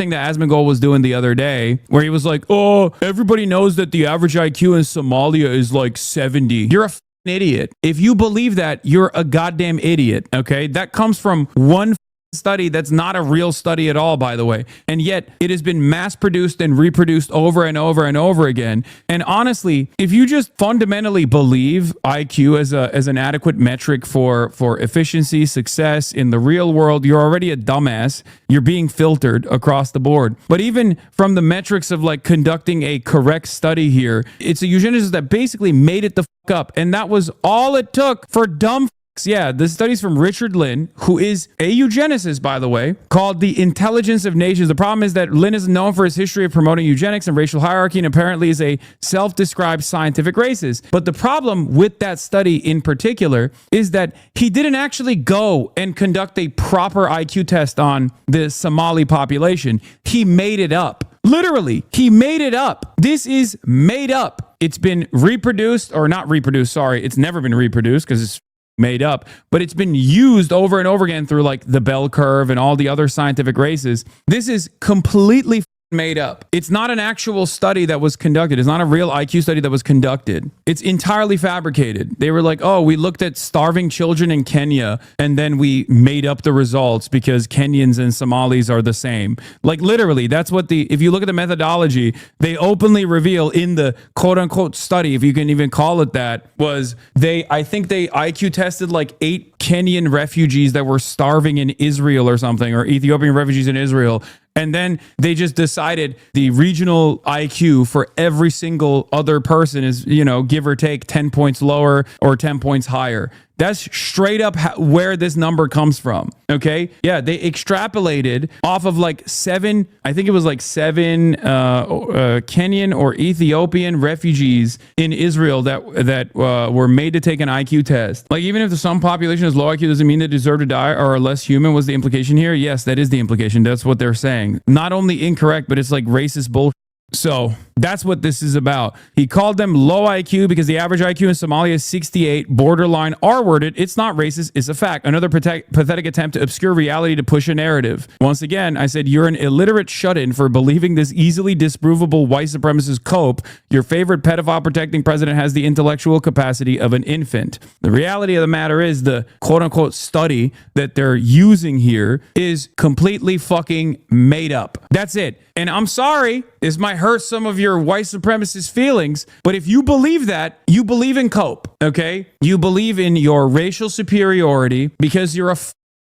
thing that Asmondgold was doing the other day, where he was like, oh, everybody knows that the average IQ in Somalia is like 70. You're a idiot. If you believe that, you're a goddamn idiot. Okay, that comes from one study that's not a real study at all, by the way, and yet it has been mass produced and reproduced over and over and over again. And honestly, if you just fundamentally believe IQ as an adequate metric for efficiency, success in the real world, you're already a dumbass. You're being filtered across the board. But even from the metrics of like conducting a correct study here, it's a eugenicist that basically made it the fuck up, and that was all it took for dumb. Yeah, this study's from Richard Lynn, who is a eugenicist, by the way, called The Intelligence of Nations. The problem is that Lynn is known for his history of promoting eugenics and racial hierarchy, and apparently is a self-described scientific racist. But the problem with that study in particular is that he didn't actually go and conduct a proper IQ test on the Somali population. He made it up. Literally, he made it up. This is made up. It's been reproduced, or not reproduced, sorry. It's never been reproduced because it's made up, but it's been used over and over again through like the bell curve and all the other scientific races. This is completely made up. It's not an actual study that was conducted. It's not a real IQ study that was conducted. It's entirely fabricated. They were like, oh, we looked at starving children in Kenya and then we made up the results because Kenyans and Somalis are the same. Like literally, that's what if you look at the methodology, they openly reveal in the quote unquote study, if you can even call it that, was I think they IQ tested like 8 Kenyan refugees that were starving in Israel or something, or Ethiopian refugees in Israel. And then they just decided the regional IQ for every single other person is, give or take 10 points lower or 10 points higher. That's straight up where this number comes from. Okay. Yeah. They extrapolated off of like 7, I think it was like 7 Kenyan or Ethiopian refugees in Israel that were made to take an IQ test. Like, even if some population is low IQ, doesn't mean they deserve to die or are less human, was the implication here? Yes, that is the implication. That's what they're saying. Not only incorrect, but it's like racist bullshit. So that's what this is about. He called them low IQ because the average IQ in Somalia is 68, borderline R-worded. It's not racist. It's a fact. Another pathetic attempt to obscure reality to push a narrative. Once again, I said, you're an illiterate shut-in for believing this easily disprovable white supremacist cope. Your favorite pedophile protecting president has the intellectual capacity of an infant. The reality of the matter is the quote-unquote study that they're using here is completely fucking made up. That's it. And I'm sorry, this might hurt some of your white supremacist feelings, but if you believe that, you believe in cope, okay? You believe in your racial superiority because you're a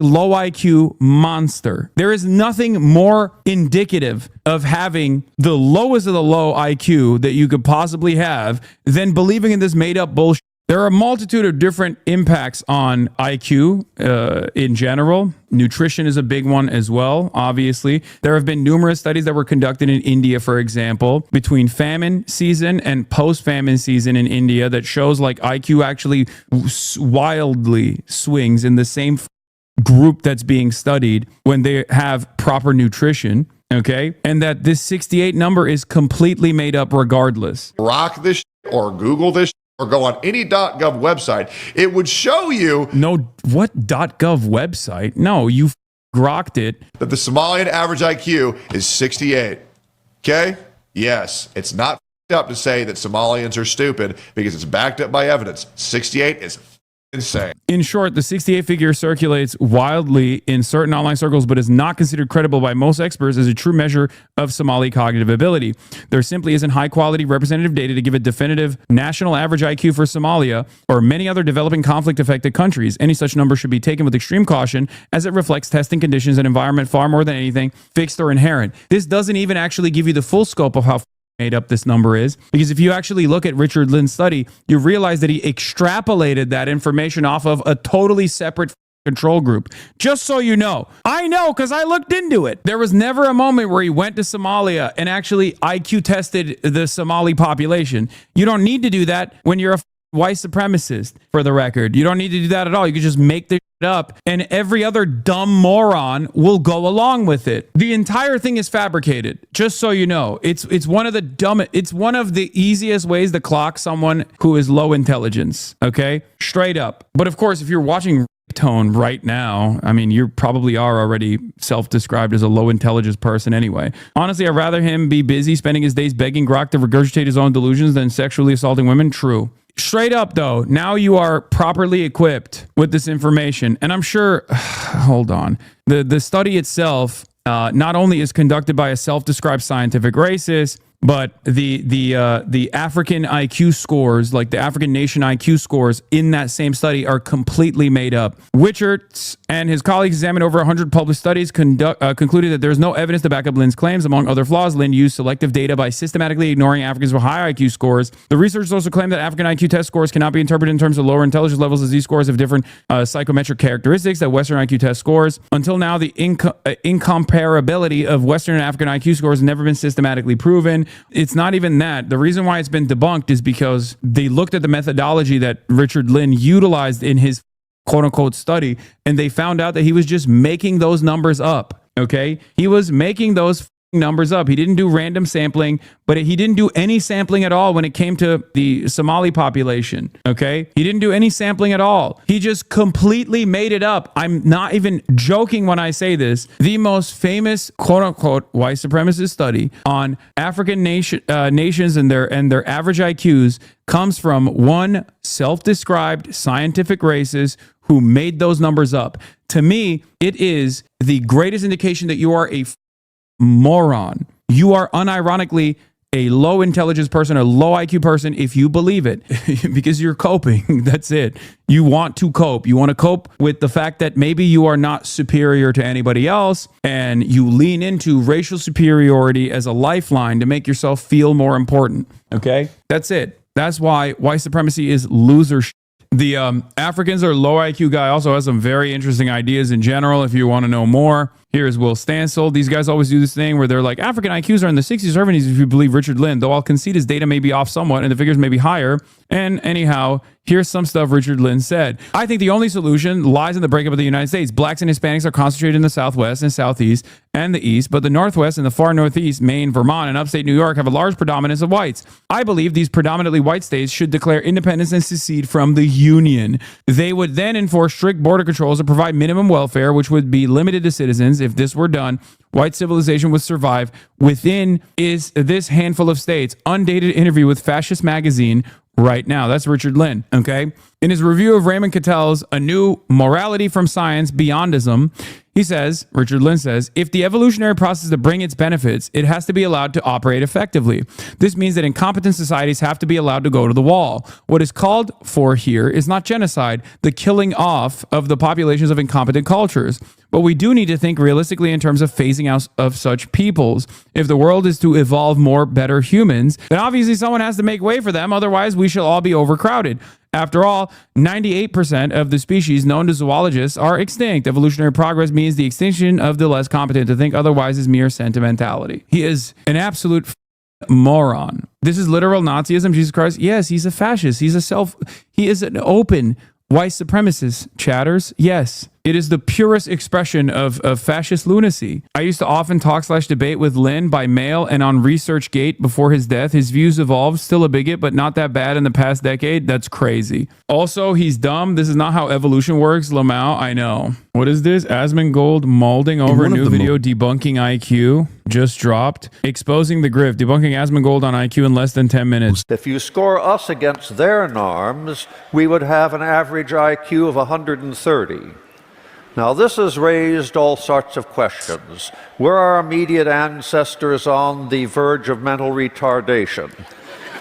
low IQ monster. There is nothing more indicative of having the lowest of the low IQ that you could possibly have than believing in this made up bullshit. There are a multitude of different impacts on IQ in general. Nutrition is a big one as well, obviously. There have been numerous studies that were conducted in India, for example, between famine season and post-famine season in India that shows like IQ actually wildly swings in the same group that's being studied when they have proper nutrition. Okay. And that this 68 number is completely made up regardless. Rock this or Google this or go on any .gov website, it would show you. No, what .gov website? No, you grokked it. That the Somalian average IQ is 68. Okay? Yes, it's not up to say that Somalians are stupid because it's backed up by evidence. 68 is insane. In short, the 68 figure circulates wildly in certain online circles, but is not considered credible by most experts as a true measure of Somali cognitive ability. There simply isn't high-quality representative data to give a definitive national average IQ for Somalia or many other developing conflict-affected countries. Any such number should be taken with extreme caution as it reflects testing conditions and environment far more than anything fixed or inherent. This doesn't even actually give you the full scope of how made up this number is, because if you actually look at Richard Lynn's study, you realize that he extrapolated that information off of a totally separate control group. Just so you know, I know because I looked into it. There was never a moment where he went to Somalia and actually IQ tested the Somali population. You don't need to do that when you're a white supremacist, for the record. You don't need to do that at all. You can just make this shit up and every other dumb moron will go along with it. The entire thing is fabricated, just so you know. It's one of the easiest ways to clock someone who is low intelligence, okay? Straight up. But of course, if you're watching tone right now. I mean, you probably are already self-described as a low intelligence person anyway. Honestly, I'd rather him be busy spending his days begging Grok to regurgitate his own delusions than sexually assaulting women. True. Straight up though, now you are properly equipped with this information. And I'm sure, hold on, the study itself not only is conducted by a self-described scientific racist, but the African IQ scores, like the African nation IQ scores in that same study, are completely made up. Wichards and his colleagues examined over 100 published studies, concluded that there's no evidence to back up Lin's claims. Among other flaws, Lin used selective data by systematically ignoring Africans with high IQ scores. The researchers also claimed that African IQ test scores cannot be interpreted in terms of lower intelligence levels, as these scores have different psychometric characteristics that Western IQ test scores. Until now, the incomparability of Western and African IQ scores has never been systematically proven. It's not even that. The reason why it's been debunked is because they looked at the methodology that Richard Lin utilized in his quote unquote study, and they found out that he was just making those numbers up. Okay. He was making those numbers up. He didn't do random sampling, but he didn't do any sampling at all when it came to the Somali population. Okay. He didn't do any sampling at all. He just completely made it up. I'm not even joking when I say this. The most famous quote unquote white supremacist study on African nations and their average IQs comes from one self-described scientific racist who made those numbers up. To me, it is the greatest indication that you are a moron. You are unironically a low intelligence person, a low IQ person, if you believe it, because you're coping. That's it. You want to cope. You want to cope with the fact that maybe you are not superior to anybody else, and you lean into racial superiority as a lifeline to make yourself feel more important. Okay? That's it. That's why white supremacy is loser shit. The Africans or low IQ guy also has some very interesting ideas in general. If you want to know more, here's Will Stansel. These guys always do this thing where they're like, African IQs are in the 60s or 70s if you believe Richard Lin, though I'll concede his data may be off somewhat and the figures may be higher. And anyhow, here's some stuff Richard Lin said. I think the only solution lies in the breakup of the United States. Blacks and Hispanics are concentrated in the Southwest and Southeast and the East, but the Northwest and the far Northeast, Maine, Vermont, and upstate New York have a large predominance of whites. I believe these predominantly white states should declare independence and secede from the Union. They would then enforce strict border controls and provide minimum welfare, which would be limited to citizens. If this were done, white civilization would survive. Within is this handful of states. Undated interview with Fascist Magazine right now. That's Richard Lin, okay? In his review of Raymond Cattell's A New Morality from Science, Beyondism, he says, Richard Lin says, if the evolutionary process to bring its benefits, it has to be allowed to operate effectively. This means that incompetent societies have to be allowed to go to the wall. What is called for here is not genocide, the killing off of the populations of incompetent cultures. But we do need to think realistically in terms of phasing out of such peoples. If the world is to evolve more better humans, then obviously someone has to make way for them. Otherwise, we shall all be overcrowded. After all, 98% of the species known to zoologists are extinct. Evolutionary progress means the extinction of the less competent. To think otherwise is mere sentimentality. He is an absolute moron. This is literal Nazism, Jesus Christ. Yes, he's a fascist. He is an open white supremacist, chatters. Yes. It is the purest expression of fascist lunacy. I used to often talk/debate with Lin by mail and on ResearchGate before his death. His views evolved, still a bigot, but not that bad in the past decade. That's crazy. Also, he's dumb. This is not how evolution works. Lamau, I know. What is this? Asmondgold molding over new video debunking IQ. Just dropped. Exposing the grift. Debunking Asmondgold on IQ in less than 10 minutes. If you score us against their norms, we would have an average IQ of 130. Now, this has raised all sorts of questions. Were our immediate ancestors on the verge of mental retardation?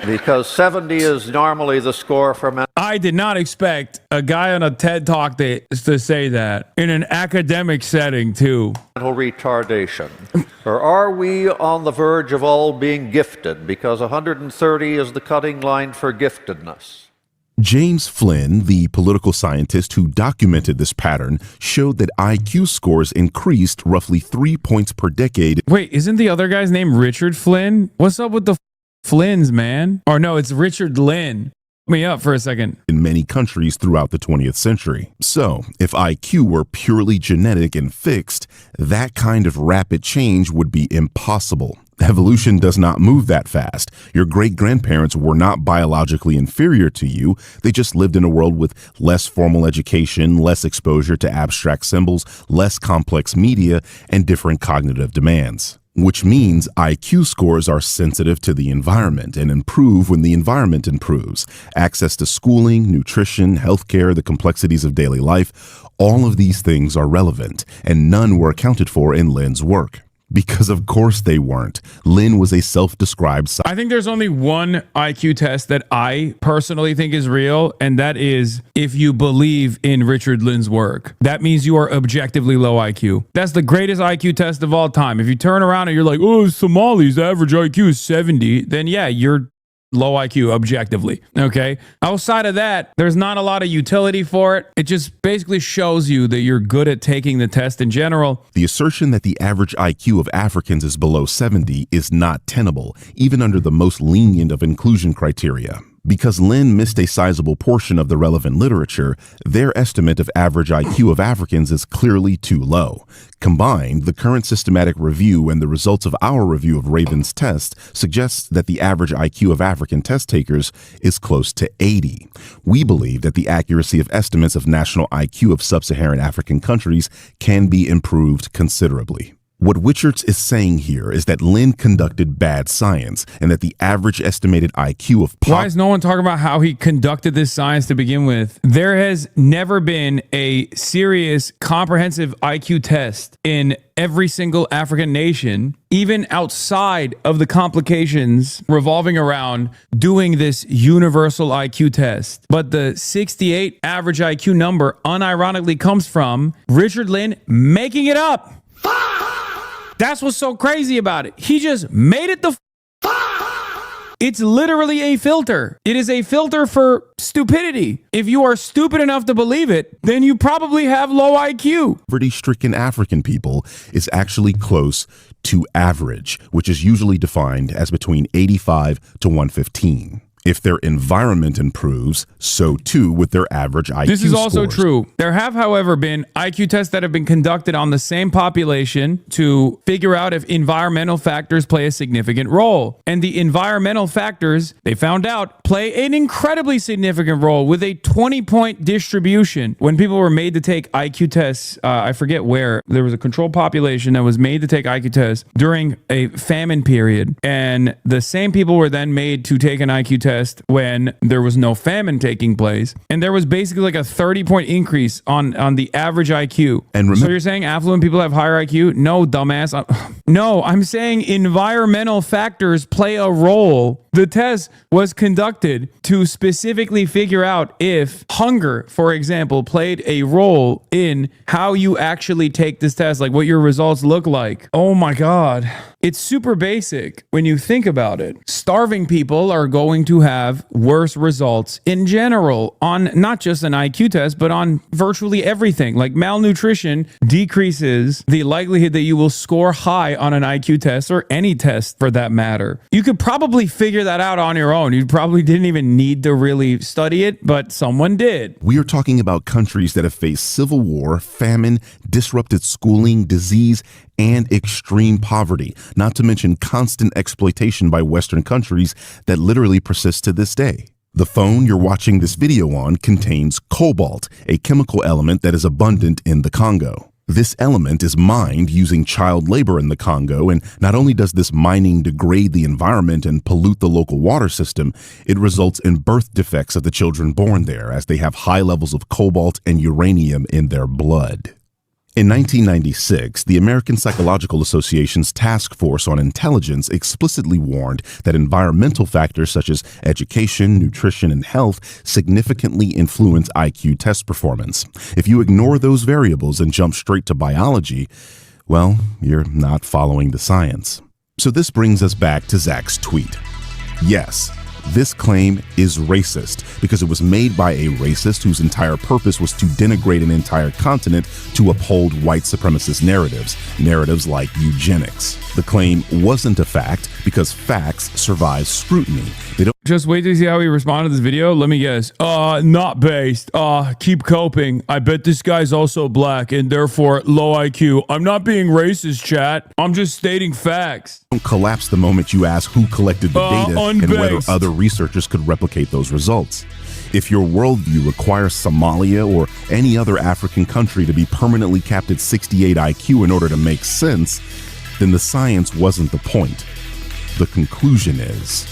Because 70 is normally the score for mental. I did not expect a guy on a TED Talk to say that in an academic setting, too. Mental retardation. Or are we on the verge of all being gifted? Because 130 is the cutting line for giftedness. James Flynn, the political scientist who documented this pattern, showed that IQ scores increased roughly 3 points per decade. Wait, isn't the other guy's name Richard Flynn? What's up with the Flynns, man? Or no, it's Richard Lin. Me up for a second. in many countries throughout the 20th century. So, if IQ were purely genetic and fixed, that kind of rapid change would be impossible. Evolution does not move that fast. Your great-grandparents were not biologically inferior to you. They just lived in a world with less formal education, less exposure to abstract symbols, less complex media, and different cognitive demands. Which means IQ scores are sensitive to the environment and improve when the environment improves. Access to schooling, nutrition, healthcare, the complexities of daily life, all of these things are relevant, and none were accounted for in Lin's work. Because of course they weren't. Lin was a self-described I think there's only one IQ test that I personally think is real, and that is if you believe in Richard Lin's work. That means you are objectively low IQ. That's the greatest IQ test of all time. If you turn around and you're like, oh, Somalis, average IQ is 70, then yeah, you're low IQ objectively. Okay. Outside of that, there's not a lot of utility for it. It just basically shows you that you're good at taking the test in general. The assertion that the average IQ of Africans is below 70 is not tenable, even under the most lenient of inclusion criteria. Because Lin missed a sizable portion of the relevant literature, their estimate of average IQ of Africans is clearly too low. Combined, the current systematic review and the results of our review of Raven's test suggests that the average IQ of African test takers is close to 80. We believe that the accuracy of estimates of national IQ of sub-Saharan African countries can be improved considerably. What Wichertz is saying here is that Lin conducted bad science and that the average estimated IQ of Why is no one talking about how he conducted this science to begin with? There has never been a serious, comprehensive IQ test in every single African nation, even outside of the complications revolving around doing this universal IQ test. But the 68 average IQ number unironically comes from Richard Lin making it up. That's what's so crazy about it. He just made it the It's literally a filter. It is a filter for stupidity. If you are stupid enough to believe it, then you probably have low IQ. Poverty-stricken African people is actually close to average, which is usually defined as between 85 to 115. If their environment improves, so too with their average IQ This is also scores. true. There have, however, been IQ tests that have been conducted on the same population to figure out if environmental factors play a significant role. And the environmental factors, they found out, play an incredibly significant role with a 20-point distribution. When people were made to take IQ tests, I forget where, there was a control population that was made to take IQ tests during a famine period. And the same people were then made to take an IQ test when there was no famine taking place, and there was basically like a 30-point increase on the average IQ. And so you're saying affluent people have higher IQ? No, dumbass. No, I'm saying environmental factors play a role. The test was conducted to specifically figure out if hunger, for example, played a role in how you actually take this test, like what your results look like. Oh my God. It's super basic when you think about it. Starving people are going to have worse results in general on not just an IQ test, but on virtually everything. Like malnutrition decreases the likelihood that you will score high on an IQ test or any test for that matter. You could probably figure that out on your own. You probably didn't even need to really study it, but someone did. We are talking about countries that have faced civil war, famine, disrupted schooling, disease, and extreme poverty, not to mention constant exploitation by Western countries that literally persist to this day. The phone you're watching this video on contains cobalt, a chemical element that is abundant in the Congo. This element is mined using child labor in the Congo, and not only does this mining degrade the environment and pollute the local water system, it results in birth defects of the children born there as they have high levels of cobalt and uranium in their blood. In 1996, the American Psychological Association's Task Force on Intelligence explicitly warned that environmental factors such as education, nutrition, and health significantly influence IQ test performance. If you ignore those variables and jump straight to biology, well, you're not following the science. So this brings us back to Zach's tweet. Yes, this claim is racist because it was made by a racist whose entire purpose was to denigrate an entire continent to uphold white supremacist narratives like eugenics. The claim wasn't a fact because facts survive scrutiny. Just wait to see how he responded to this video. Let me guess. Not based. Keep coping. I bet this guy's also black and therefore low IQ. I'm not being racist, chat. I'm just stating facts. Don't collapse the moment you ask who collected the data and whether Unbased. other researchers could replicate those results. If your worldview requires Somalia or any other African country to be permanently capped at 68 IQ in order to make sense, then the science wasn't the point. The conclusion is,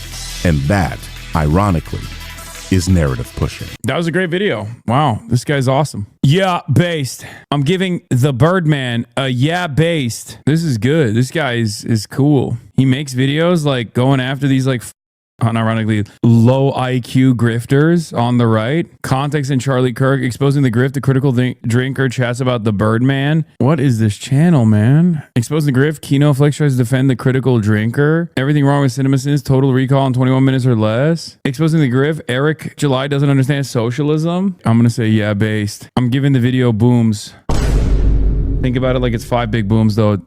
and that, ironically, is narrative pushing. That was a great video. Wow, this guy's awesome. Yeah, based. I'm giving the Birdman a yeah based. This is good. This guy is cool. He makes videos like going after these like unironically low IQ grifters on the right. Context in Charlie Kirk exposing the grift. The critical drinker chats about the Birdman. What is this channel, man? Exposing the grift. Kino Flex tries to defend the critical drinker. Everything wrong with CinemaSins. Total recall in 21 minutes or less. Exposing the grift. Eric July doesn't understand socialism. I'm gonna say yeah based. I'm giving the video booms. Think about it like it's 5 big booms though.